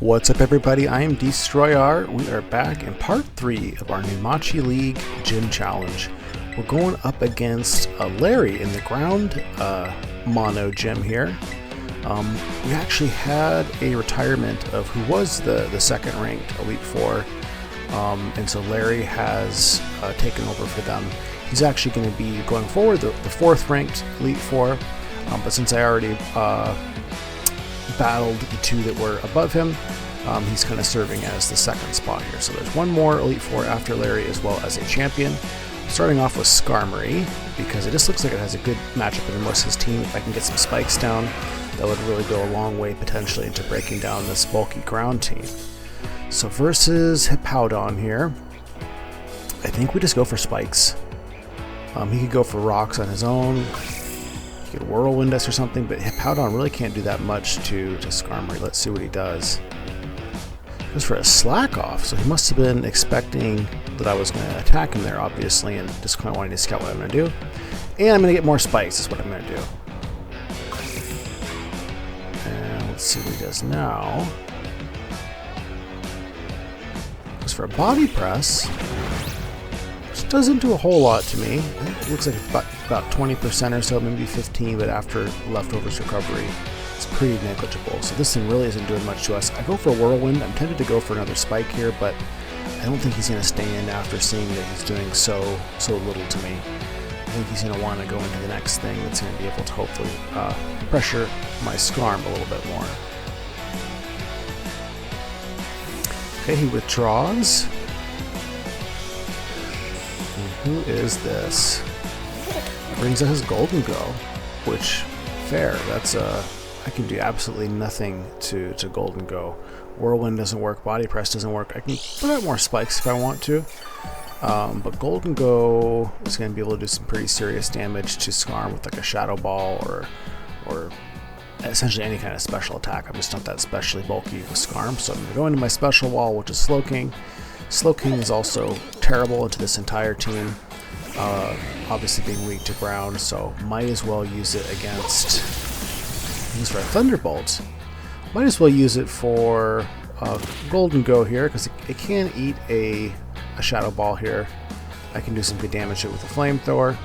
What's up, everybody? I am Destroyer. We are back in part 3 of our Numachi League Gym Challenge. We're going up against Larry in the ground mono gym here. We actually had a retirement of who was the second ranked Elite Four, and so Larry has taken over for them. He's actually going to be going forward the fourth ranked Elite Four, but since I already battled the two that were above him, he's kind of serving as the second spot here. So there's one more Elite Four after Larry, as well as a champion. Starting off with Skarmory, because it just looks like it has a good matchup with most of his team. If I can get some spikes down, that would really go a long way potentially into breaking down this bulky ground team. So versus Hippowdon here, I think we just go for spikes. He could go for rocks on his own. He could Whirlwind us or something, but Hippowdon really can't do that much to Skarmory. Let's see what he does. Goes for a slack off, so he must have been expecting that I was going to attack him there, obviously, and just kind of wanting to scout what I'm going to do. And I'm going to get more spikes is what I'm going to do. And let's see what he does now. Goes for a body press, which doesn't do a whole lot to me. It looks like it's about 20% or so, maybe 15, but after leftovers recovery, it's pretty negligible. So this thing really isn't doing much to us. I go for a Whirlwind. I'm tempted to go for another spike here, but I don't think he's going to stay in after seeing that he's doing so little to me. I think he's going to want to go into the next thing that's going to be able to hopefully pressure my Skarm a little bit more. Okay, he withdraws. And who is this? Brings out his Golden Go, which, fair, that's I can do absolutely nothing to Golden Go. Whirlwind doesn't work, Body Press doesn't work. I can put out more spikes if I want to, but Golden Go is going to be able to do some pretty serious damage to Skarm with like a Shadow Ball or essentially any kind of special attack. I'm just not that specially bulky with Skarm, so I'm going to go into my special wall, which is Slowking. Slowking is also terrible into this entire team. Obviously being weak to ground, so might as well use it against. Use for a Thunderbolt. Might as well use it for Golden Go here, because it can eat a Shadow Ball here. I can do some good damage to it with a Flamethrower.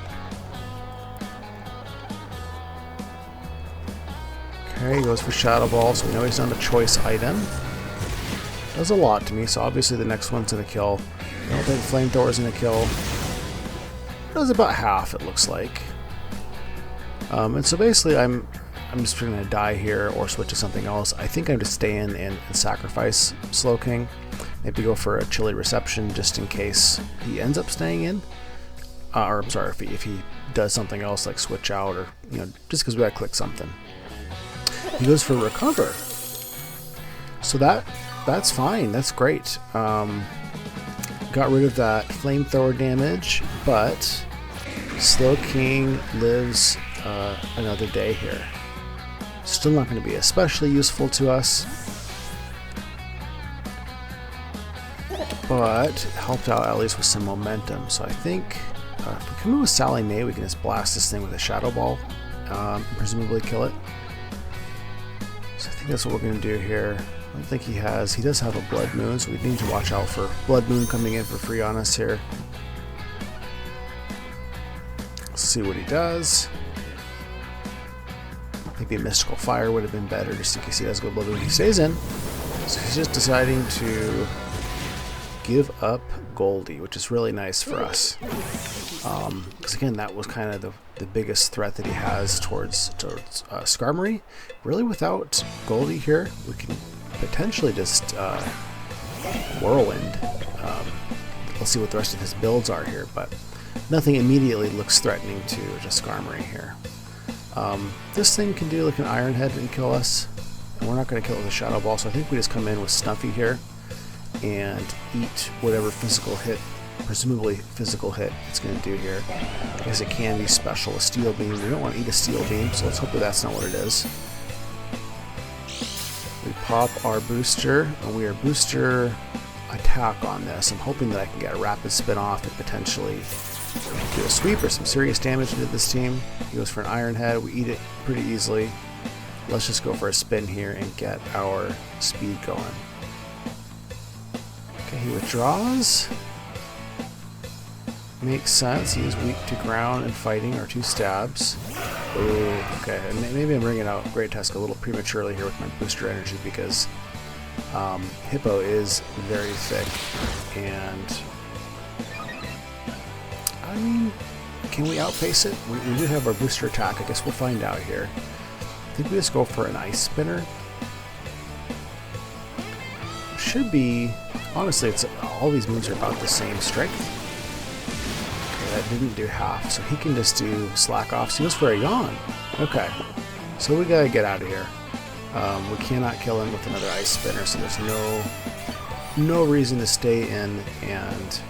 Okay, he goes for Shadow Ball, so we know he's not a choice item. Does a lot to me, so obviously the next one's going to kill. I don't think Flamethrower's going to kill. Does about half, it looks like. And so basically I'm just going to die here or switch to something else. I think I'm just stay in and sacrifice Slowking. Maybe go for a Chilly Reception just in case he ends up staying in. Or I'm sorry, if he does something else like switch out, or just because we gotta click something. He goes for Recover. So that's fine. That's great. Got rid of that Flamethrower damage, but Slowking lives another day here. Still not going to be especially useful to us, but helped out at least with some momentum. So I think if we come in with Sally Mae, we can just blast this thing with a Shadow Ball, and presumably kill it. So I think that's what we're going to do here. I don't think he does have a Blood Moon, so we need to watch out for Blood Moon coming in for free on us here. Let's see what he does. Maybe a Mystical Fire would have been better, just in case he does go Blood Moon. He stays in, so he's just deciding to give up Goldie, which is really nice for us. Because again, that was kind of the biggest threat that he has towards Skarmory. Really, without Goldie here, we can potentially just Whirlwind. Let's see what the rest of his builds are here, but nothing immediately looks threatening to Skarmory here. This thing can do like an Iron Head and kill us, and we're not going to kill it with a Shadow Ball, so I think we just come in with Snuffy here and eat whatever physical hit, presumably physical hit, it's going to do here. I guess it can be special, a Steel Beam. We don't want to eat a Steel Beam, so let's hope that that's not what it is. We pop our booster, and we are booster attack on this. I'm hoping that I can get a rapid spin off and potentially do a sweep or some serious damage into this team. He goes for an Iron Head. We eat it pretty easily. Let's just go for a spin here and get our speed going. Okay, he withdraws. Makes sense. He is weak to ground and fighting, or 2 stabs. Ooh, okay. And maybe I'm bringing out Great Tusk a little prematurely here with my booster energy because Hippo is very thick. And I mean, can we outpace it? We do have our booster attack. I guess we'll find out here. I think we just go for an Ice Spinner. Should be, honestly, it's all these moves are about the same strength. Okay, that didn't do half, so he can just do slack off. So he goes for a yawn. Okay, so we gotta get out of here. We cannot kill him with another Ice Spinner, so there's no reason to stay in and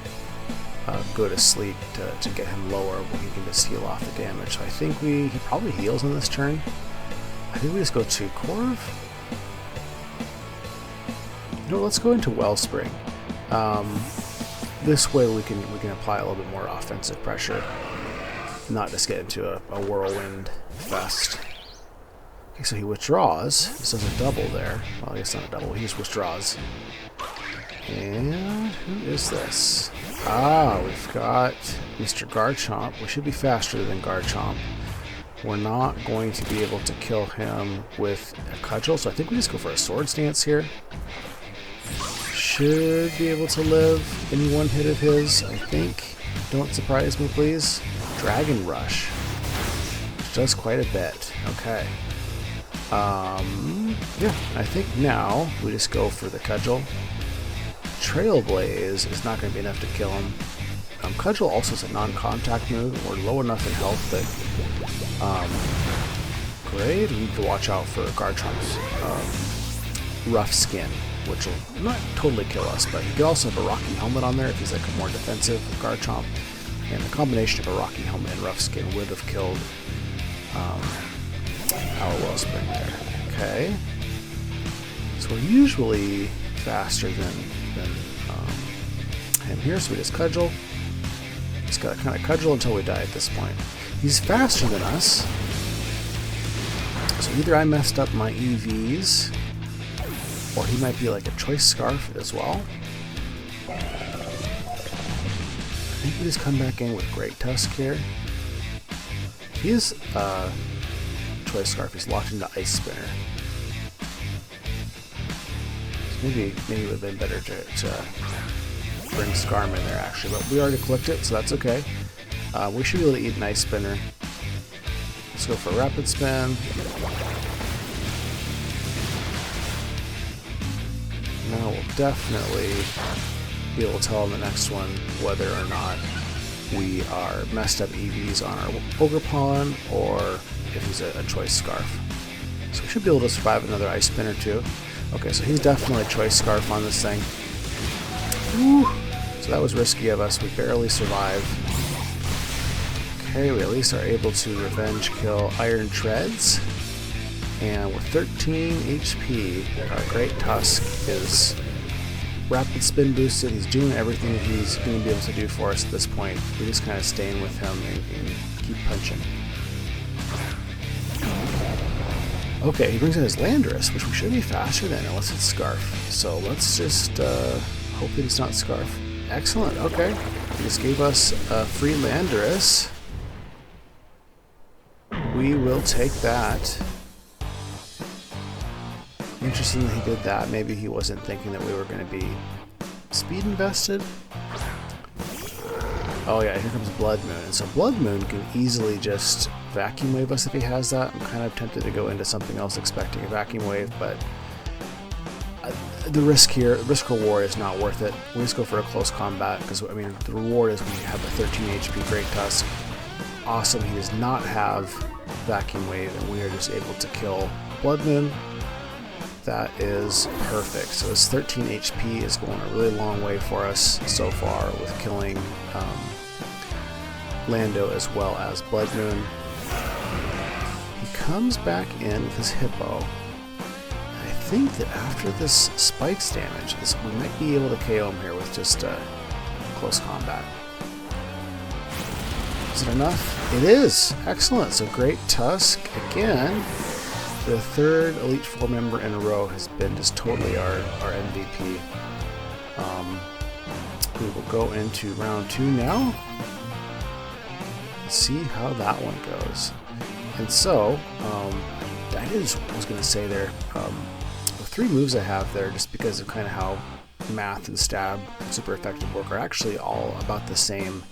go to sleep to get him lower when he can just heal off the damage. So I think he probably heals on this turn. I think we just go to Corv. You know, let's go into Wellspring. This way we can apply a little bit more offensive pressure, not just get into a whirlwind fest. Okay, so he withdraws. This does a double there. Well, I guess not a double. He just withdraws. And who is this? Ah, we've got Mr. Garchomp. We should be faster than Garchomp. We're not going to be able to kill him with a Cudgel, so I think we just go for a Swords Dance here. Should be able to live any one hit of his, I think. Don't surprise me, please. Dragon Rush, which does quite a bit. Okay. Yeah, I think now we just go for the Cudgel. Trailblaze is not going to be enough to kill him. Cudgel also is a non-contact move. We're low enough in health that great. We need to watch out for Garchomp's rough skin, which will not totally kill us, but he could also have a Rocky Helmet on there if he's like a more defensive Garchomp. And the combination of a Rocky Helmet and rough skin would have killed our Wellspring there. Okay. So we're usually faster than him here, so we just Cudgel. Just gotta kind of Cudgel until we die at this point. He's faster than us, so either I messed up my EVs, or he might be like a Choice Scarf as well. I think we just come back in with Great Tusk here. He is Choice Scarf. He's locked into Ice Spinner. So maybe it would have been better to bring Scarm in there actually, but we already clicked it, so that's okay. We should be able to eat an Ice Spinner. Let's go for a Rapid Spin. Now we'll definitely be able to tell in the next one whether or not we are messed up EVs on our Ogerpon or if he's a Choice Scarf. So we should be able to survive another Ice Spinner too. Okay, so he's definitely a Choice Scarf on this thing. Whew. So that was risky of us. We barely survived. Okay, we at least are able to revenge kill Iron Treads. And with 13 HP, our Great Tusk is Rapid Spin boosted. He's doing everything that he's going to be able to do for us at this point. We're just kind of staying with him and keep punching. Okay, he brings in his Landorus, which we should be faster than unless it's Scarf. So let's just hope that it's not Scarf. Excellent, okay. He just gave us a free Landorus. We will take that. Interesting that he did that. Maybe he wasn't thinking that we were going to be speed invested. Oh yeah, here comes Blood Moon. And so Blood Moon can easily just Vacuum Wave us if he has that. I'm kind of tempted to go into something else expecting a Vacuum Wave, but the risk here, risk reward is not worth it. We just go for a close combat because, I mean, the reward is we have a 13 HP Great Tusk. Awesome, he does not have Vacuum Wave, and we are just able to kill Blood Moon. That is perfect. So this 13 HP is going a really long way for us so far with killing Lando as well as Blood Moon. He comes back in with his Hippo. I think that after this Spikes damage, we might be able to KO him here with just close combat. Is it enough? It is! Excellent! So Great Tusk, again, the third Elite Four member in a row has been just totally our MVP. We will go into round 2 now. Let's see how that one goes. And so, that is what I was going to say there. The 3 moves I have there, just because of kind of how math and stab and super effective work, are actually all about the same.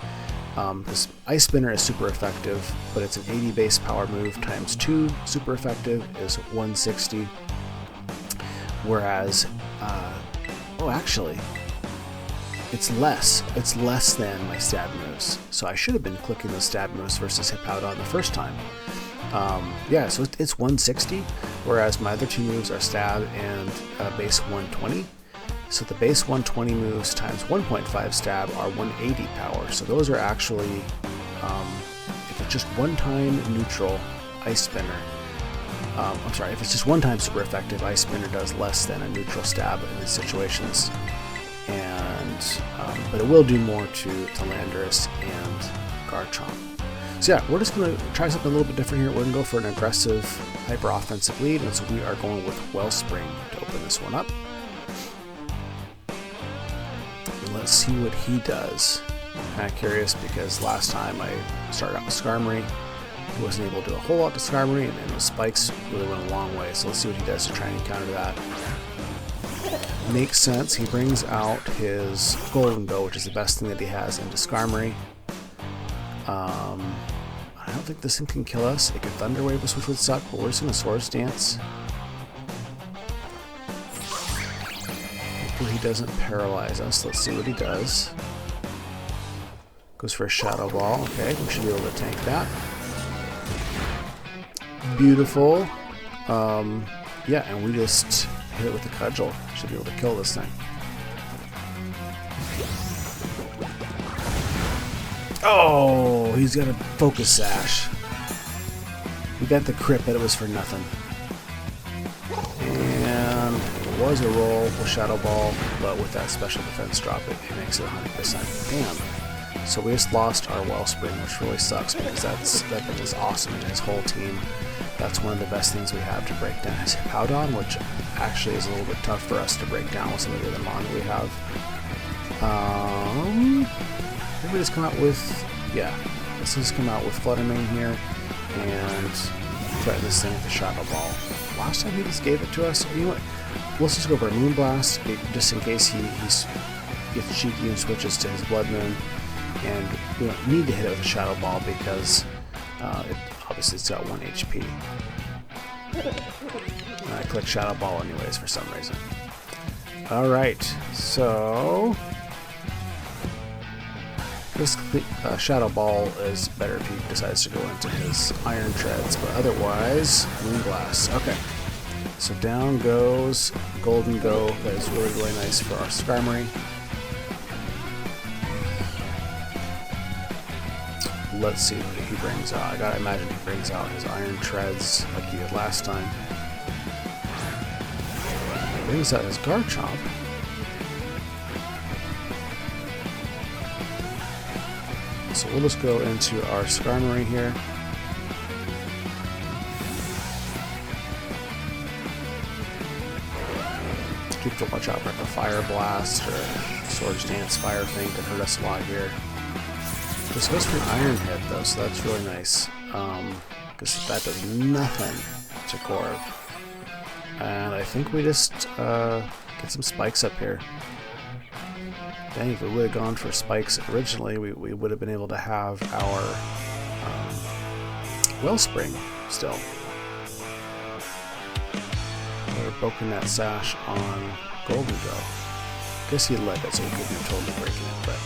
This Ice Spinner is super effective, but it's an 80 base power move times 2. Super effective is 160. Whereas, actually, it's less. It's less than my stab moves. So I should have been clicking the stab moves versus Hippowdon the first time. Yeah, so it's 160, whereas my other 2 moves are stab and base 120. So the base 120 moves times 1.5 stab are 180 power. So those are actually, if it's just one time neutral Ice Spinner, if it's just one time super effective, Ice Spinner does less than a neutral stab in these situations. And, but it will do more to Landorus and Garchomp. So yeah, we're just going to try something a little bit different here. We're going to go for an aggressive hyper-offensive lead, and so we are going with Wellspring to open this one up. And let's see what he does. I'm kind of curious because last time I started out with Skarmory, he wasn't able to do a whole lot to Skarmory, and then the spikes really went a long way. So let's see what he does to try and counter that. Makes sense. He brings out his Golden Go, which is the best thing that he has, into Skarmory. I don't think this thing can kill us. It could Thunder Wave us, which would suck, but we're just going to Swords Dance. Hopefully he doesn't paralyze us. Let's see what he does. Goes for a Shadow Ball. Okay, we should be able to tank that. Beautiful. Yeah, and we just hit it with the Cudgel. Should be able to kill this thing. Oh, he's got a Focus Sash. We got the crit, but it was for nothing. And it was a roll with Shadow Ball, but with that special defense drop, it makes it 100%. Damn. So we just lost our Wellspring, which really sucks because that thing is awesome, and his whole team. That's one of the best things we have to break down his Hippowdon, which actually is a little bit tough for us to break down with some of the other mon that we have. I think we just come out with, yeah, let's just come out with Fluttermane here and threaten this thing with a Shadow Ball. Last time he just gave it to us. You know what? Let's just go for a Moonblast, just in case he gets cheeky and switches to his Blood Moon. And we don't need to hit it with a Shadow Ball because obviously it's got 1 HP. And I click Shadow Ball anyways for some reason. Alright, so this Shadow Ball is better if he decides to go into his Iron Treads, but otherwise, Moonblast. Okay, so down goes Golden Go. That is really, really nice for our Skarmory. Let's see what he brings out. I gotta imagine he brings out his Iron Treads like he did last time. He brings out his Garchomp. So we'll just go into our Skarmory here. Keep to watch out for like a Fire Blast or Swords Dance Fire thing could hurt us a lot here. This goes for an Iron Head though, so that's really nice. Because that does nothing to Corv. And I think we just get some spikes up here. Dang, if we would have gone for spikes originally, we would have been able to have our Wellspring still. We would have broken that sash on Golden Go. I guess he led it, so we couldn't have totally breaking it, but.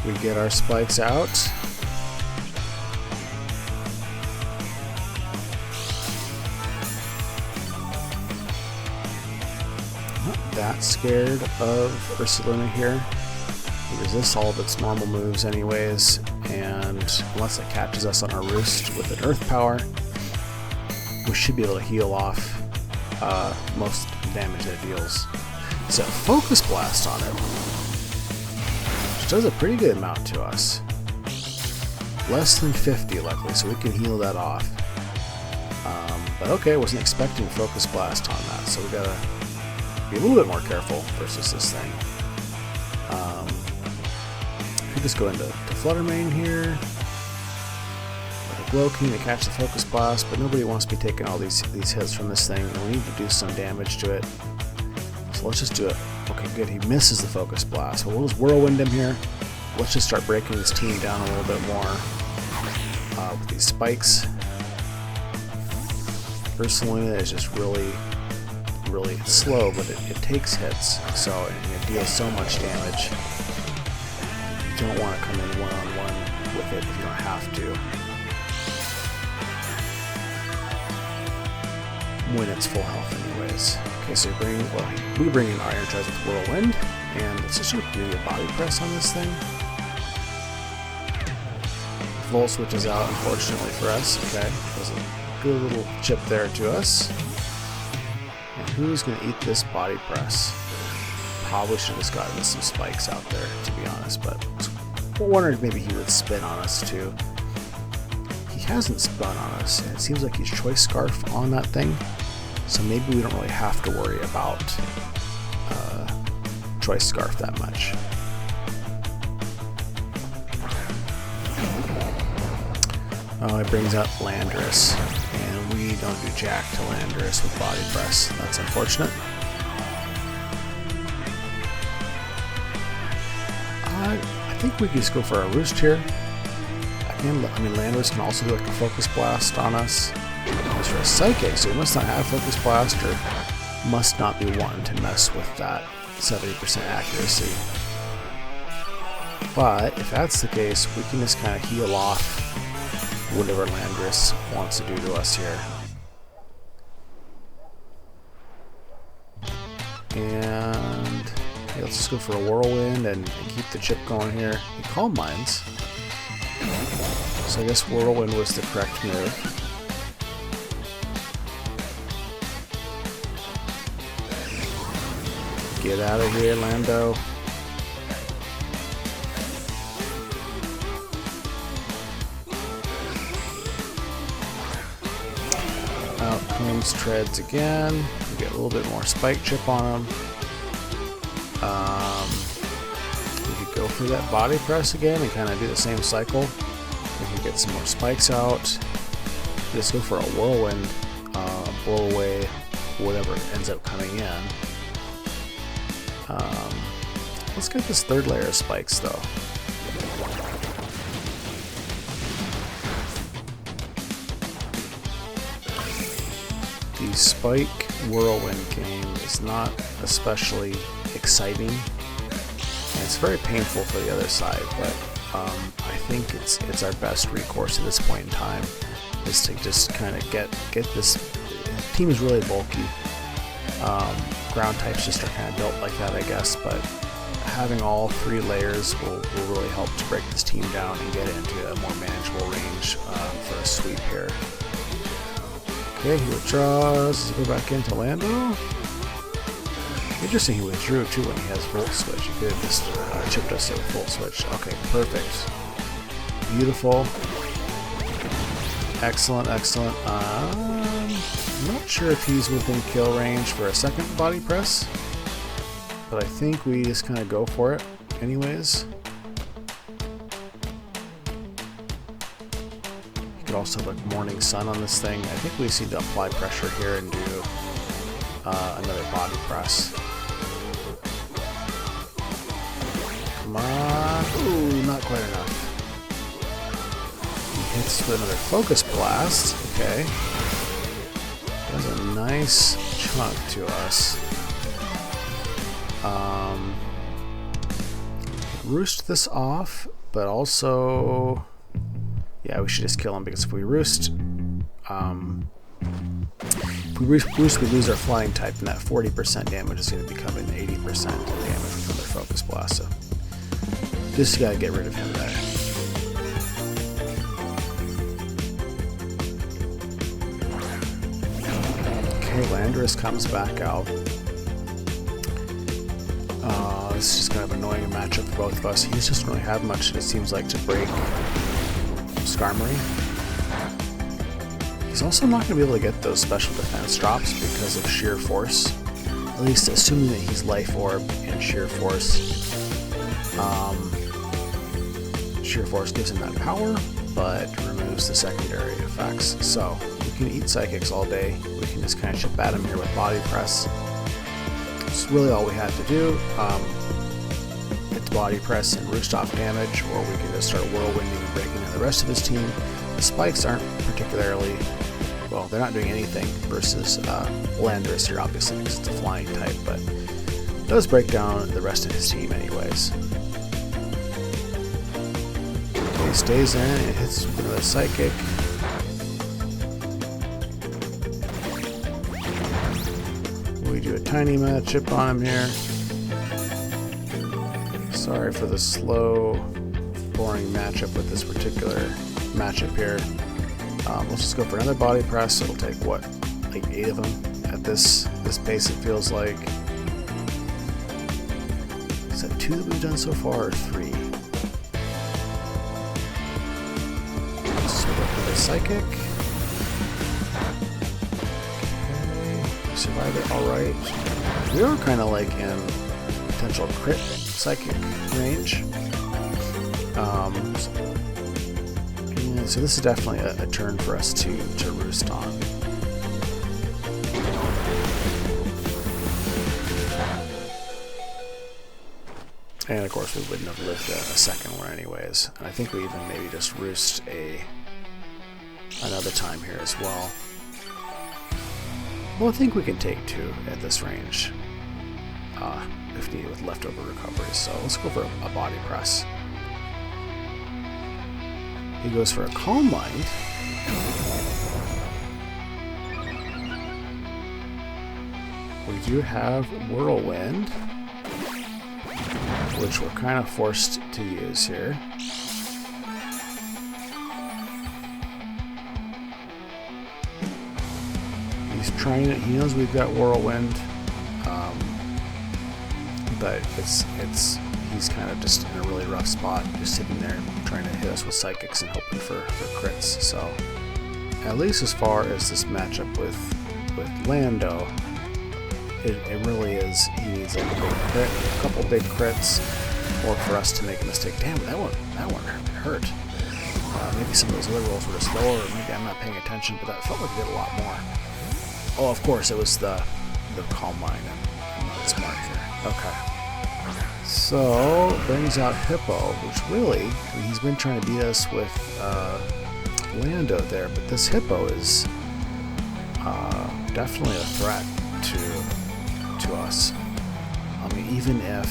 We get our spikes out. Not that scared of Ursaluna here. He resists all of its normal moves anyways, and unless it catches us on our roost with an Earth Power, we should be able to heal off most damage that it deals. So Focus Blast on it, which does a pretty good amount to us. Less than 50, luckily, so we can heal that off. But okay, wasn't expecting Focus Blast on that, so we gotta be a little bit more careful versus this thing. We just go into Flutter Mane here. With a Glow King to catch the Focus Blast, but nobody wants to be taking all these hits from this thing, and we need to do some damage to it. So let's just do it. Okay, good. He misses the Focus Blast. So we'll just Whirlwind him here. Let's just start breaking this team down a little bit more with these spikes. Personally, it's just really slow, but it takes hits, so it deals so much damage. You don't want to come in one-on-one with it if you don't have to. When it's full health anyways. Okay, so we bring in our Iron Charge with Whirlwind, and let's just do a body press on this thing. Volt switches out, unfortunately for us. Okay, there's a good little chip there to us. And who's going to eat this body press? Probably should have just gotten some spikes out there, to be honest, but I wondered if maybe he would spin on us too. He hasn't spun on us, and it seems like he's Choice Scarf on that thing, so maybe we don't really have to worry about Choice Scarf that much. Oh, it brings up Landorus, and we don't do jack to Landorus with Body Press. That's unfortunate. I think we can just go for a Roost here. Again, I mean, Landorus can also do like a Focus Blast on us. As for a Psychic, so we must not have Focus Blast or must not be wanting to mess with that 70% accuracy. But if that's the case, we can just kind of heal off whatever Landorus wants to do to us here. And yeah, let's just go for a Whirlwind and keep the chip going here. He Calm Minds. So I guess Whirlwind was the correct move. Get out of here, Lando. Out comes Treads again. We get a little bit more Spike Chip on him. We could go for that Body Press again and kind of do the same cycle. We can get some more spikes out. Just go for a Whirlwind, blow away whatever ends up coming in. Let's get this third layer of spikes though. The Spike Whirlwind game is not especially exciting, and it's very painful for the other side, but I think it's our best recourse at this point in time, is to just kind of get this. The team is really bulky. Ground types just are kind of built like that, I guess, but having all three layers will really help to break this team down and get into a more manageable range for a sweep here. Okay, he withdraws. Does he go back into Lando? Interesting, he withdrew too when he has Volt Switch. He could have just chipped us with Volt Switch. Okay, perfect. Beautiful. Excellent, excellent. I'm not sure if he's within kill range for a second Body Press, but I think we just kind of go for it anyways. You could also have like Morning Sun on this thing. I think we just need to apply pressure here and do another Body Press. Come on. Ooh, not quite enough. He hits with another Focus Blast. Okay. That's a nice chunk to us. Roost this off, but also, yeah, we should just kill him, because if we roost, we lose our flying type, and that 40% damage is going to become an 80% damage with another Focus Blast. So just gotta get rid of him there. Okay, Landorus comes back out. This is just kind of annoying a matchup for both of us. He just doesn't really have much, it seems like, to break Skarmory. He's also not going to be able to get those special defense drops because of sheer force. At least assuming that he's Life Orb and sheer force. Sheer force gives him that power, but removes the secondary effects. So we can eat Psychics all day. We can just kind of chip at him here with Body Press. It's really all we had to do. It's Body Press and Roost off damage, or we can just start whirlwinding and breaking down the rest of his team. The spikes aren't particularly, well, they're not doing anything versus Landorus here, obviously, because it's a flying type, but it does break down the rest of his team anyways. He stays in, it hits with another Psychic. We do a tiny amount of chip on him here. Sorry for the slow, boring matchup with this particular matchup here. Let's just go for another Body Press. It'll take, what, like 8 of them at this pace, it feels like. Is that 2 that we've done so far, or 3? Let's go for the Psychic. Okay, survive it alright. We are kind of like in potential crit Psychic range. So this is definitely a turn for us to roost on. And of course we wouldn't have lived a second one anyways. And I think we even maybe just roost another time here as well. Well, I think we can take 2 at this range. If needed with leftover recovery. So let's go for a Body Press. He goes for a Calm Mind. We do have Whirlwind, which we're kind of forced to use here. He's trying it. He knows we've got Whirlwind, but he's kind of just in a really rough spot, just sitting there trying to hit us with Psychics and hoping for crits. So at least as far as this matchup with Lando, it really is, he needs like a big crit, a couple big crits, or for us to make a mistake. Damn, that one hurt. Maybe some of those other rolls were just lower, or maybe I'm not paying attention, but that felt like it did a lot more. Oh, of course, it was the Calm Mind. I'm not smart here. Okay. So, brings out Hippo, which really, I mean, he's been trying to beat us with Lando there, but this Hippo is definitely a threat to us. I mean, even if,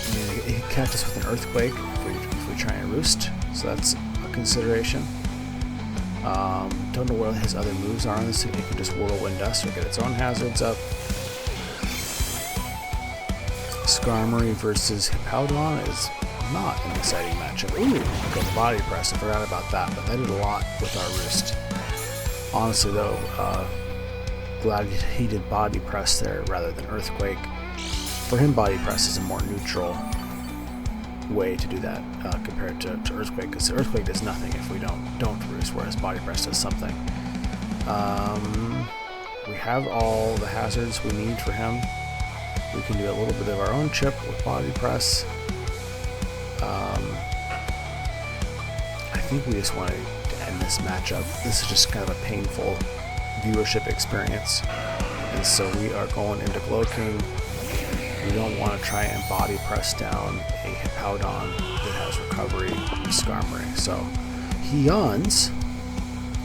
I mean, he can catch us with an Earthquake if we try and roost, so that's a consideration. Don't know what his other moves are on this. It can just Whirlwind us or get its own hazards up. Skarmory versus Hippowdon is not an exciting matchup. Ooh, got the Body Press. I forgot about that, but that did a lot with our roost. Honestly, though, glad he did Body Press there rather than Earthquake. For him, Body Press is a more neutral way to do that compared to Earthquake, because Earthquake does nothing if we don't roost, whereas Body Press does something. We have all the hazards we need for him. We can do a little bit of our own chip with Body Press. I think we just want to end this matchup. This is just kind of a painful viewership experience, and so we are going into Glow King. We don't want to try and Body Press down a Hippowdon that has recovery Skarmory. So he yawns,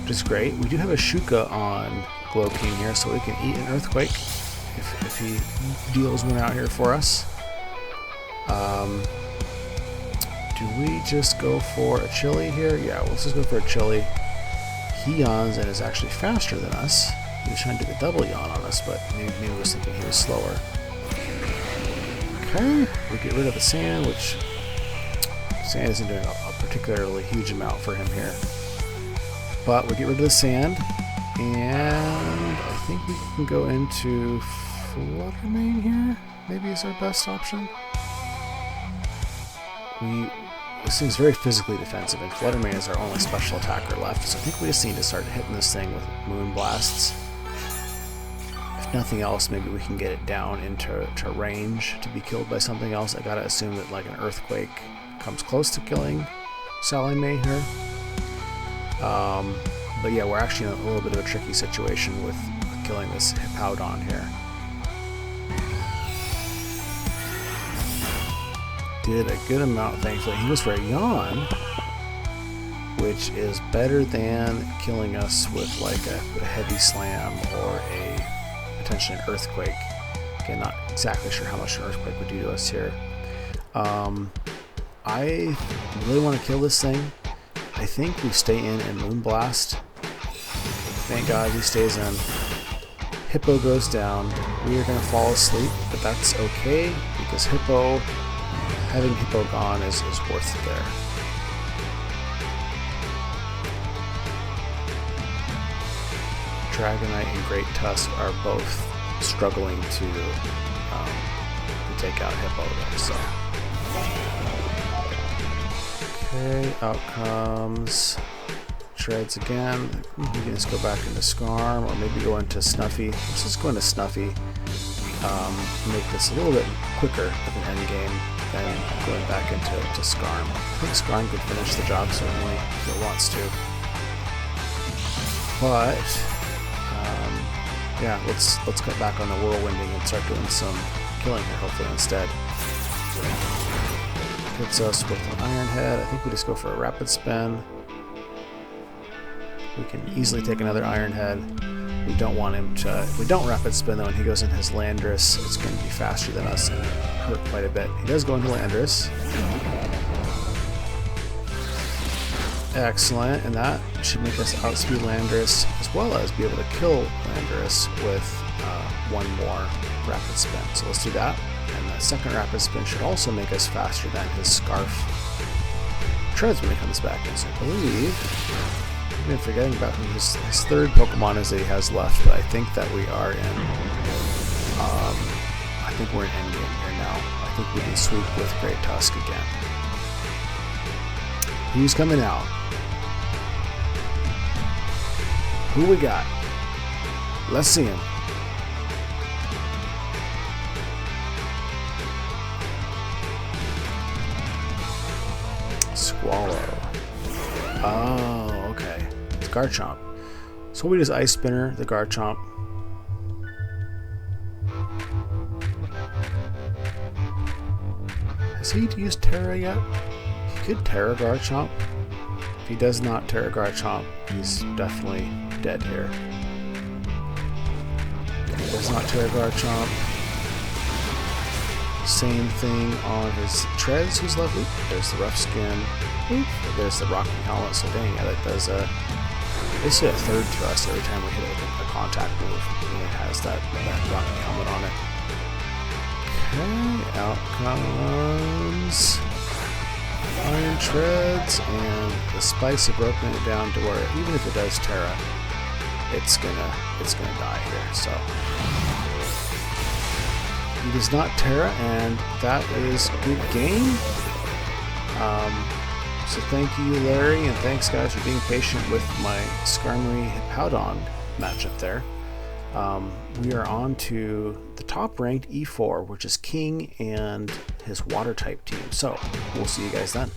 which is great. We do have a Shuka on Glow King here, so we can eat an Earthquake if he deals one out here for us. Do we just go for a Chili here? Yeah, let's just go for a Chili. He yawns and is actually faster than us. He was trying to do the double yawn on us, but maybe he was thinking he was slower. Okay, we get rid of the Sand, which Sand isn't doing a particularly huge amount for him here. But we get rid of the Sand, and I think we can go into Flutter Mane here. Maybe is our best option. This thing's very physically defensive, and Fluttermane is our only special attacker left, so I think we just need to start hitting this thing with Moon Blasts. If nothing else, maybe we can get it down into range to be killed by something else. I gotta assume that like an Earthquake comes close to killing Sally Mae here. But yeah, we're actually in a little bit of a tricky situation with killing this Hippowdon here. Did a good amount, thankfully. He was for a yawn, which is better than killing us with like a heavy slam or potentially an earthquake. Again, not exactly sure how much an earthquake would do to us here. I really want to kill this thing. I think we stay in and Moonblast. Thank God he stays in. Hippo goes down. We are going to fall asleep, but that's okay because having Hippo gone is worth it there. Dragonite and Great Tusk are both struggling to take out Hippo there, so. Okay, out comes Treads again. We can just go back into Skarm, or maybe go into Snuffy. Let's just go into Snuffy. Make this a little bit quicker of an endgame than going back into Skarm. I think Skarm could finish the job certainly if it wants to. But yeah, let's get back on the whirlwinding and start doing some killing here hopefully instead. Hits us with an Iron Head. I think we just go for a Rapid Spin. We can easily take another Iron Head. We don't want him to. If we don't Rapid Spin though, and he goes in his Landorus, it's going to be faster than us and hurt quite a bit. He does go into Landorus. Excellent, and that should make us outspeed Landorus as well as be able to kill Landorus with one more Rapid Spin. So let's do that. And the second Rapid Spin should also make us faster than his Scarf Treads when he comes back in. So I believe. I've been forgetting about him. His third Pokemon is that he has left, but I think that we are in. I think we're in endgame here now. I think we can sweep with Great Tusk again. Who's coming out? Who we got? Let's see him. Squallow. Oh, okay. It's Garchomp. So we just Ice Spinner the Garchomp. Has he used Terra yet? He could Terra Garchomp. If he does not Terra Garchomp, he's definitely dead here. If he does not Terra Garchomp. Same thing on his Treads, who's lovely. There's the Rough Skin. There's the Rocky Helmet. So dang, yeah, that does basically a third to us every time we hit it with a contact move. And it has that Rocky Helmet on it. Okay, out comes Iron Treads, and the Spikes have broken it down to where even if it does Terra, it's gonna die here. So he does not Terra, and that is a good game. So thank you, Larry, and thanks, guys, for being patient with my Skarmory Hippowdon matchup there. We are on to the top-ranked E4, which is King and his Water-type team. So we'll see you guys then.